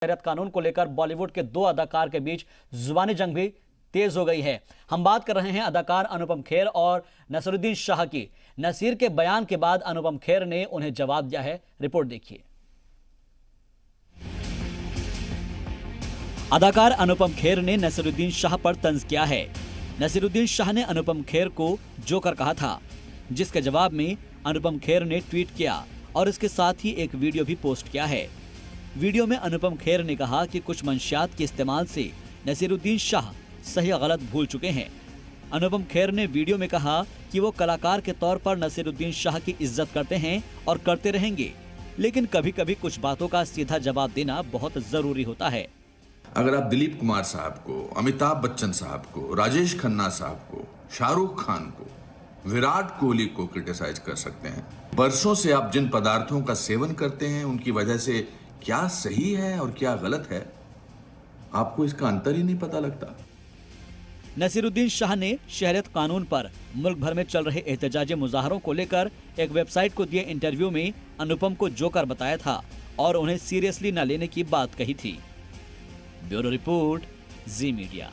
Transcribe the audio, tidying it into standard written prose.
शहरियत कानून को लेकर बॉलीवुड के दो अदाकार के बीच जुबानी जंग भी तेज हो गई है। हम बात कर रहे हैं अदाकार अनुपम खेर और नसीरुद्दीन शाह की। नसीर के बयान के बाद अनुपम खेर ने उन्हें जवाब दिया है। रिपोर्ट देखिए। अदाकार अनुपम खेर ने नसीरुद्दीन शाह पर तंज किया है। नसीरुद्दीन शाह ने अनुपम खेर को जोकर कहा था, जिसके जवाब में अनुपम खेर ने ट्वीट किया और इसके साथ ही एक वीडियो भी पोस्ट किया है। वीडियो में अनुपम खेर ने कहा कि कुछ मंशियात के इस्तेमाल से नसीरुद्दीन शाह सही गलत भूल चुके हैं। अनुपम खेर ने वीडियो में कहा कि वो कलाकार के तौर पर नसीरुद्दीन शाह की इज्जत करते हैं और करते रहेंगे, लेकिन कभी कभी कुछ बातों का सीधा जवाब देना बहुत जरूरी होता है। अगर आप दिलीप कुमार साहब को, अमिताभ बच्चन साहब को, राजेश खन्ना साहब को, शाहरुख खान को, विराट कोहली को क्रिटिसाइज कर सकते हैं, बरसों से आप जिन पदार्थों का सेवन करते हैं उनकी वजह से क्या सही है और क्या गलत है, आपको इसका अंतर ही नहीं पता लगता। नसीरुद्दीन शाह ने शहरियत कानून पर मुल्क भर में चल रहे एहतजाजी मुजाहरों को लेकर एक वेबसाइट को दिए इंटरव्यू में अनुपम को जोकर बताया था और उन्हें सीरियसली न लेने की बात कही थी। ब्यूरो रिपोर्ट, जी मीडिया।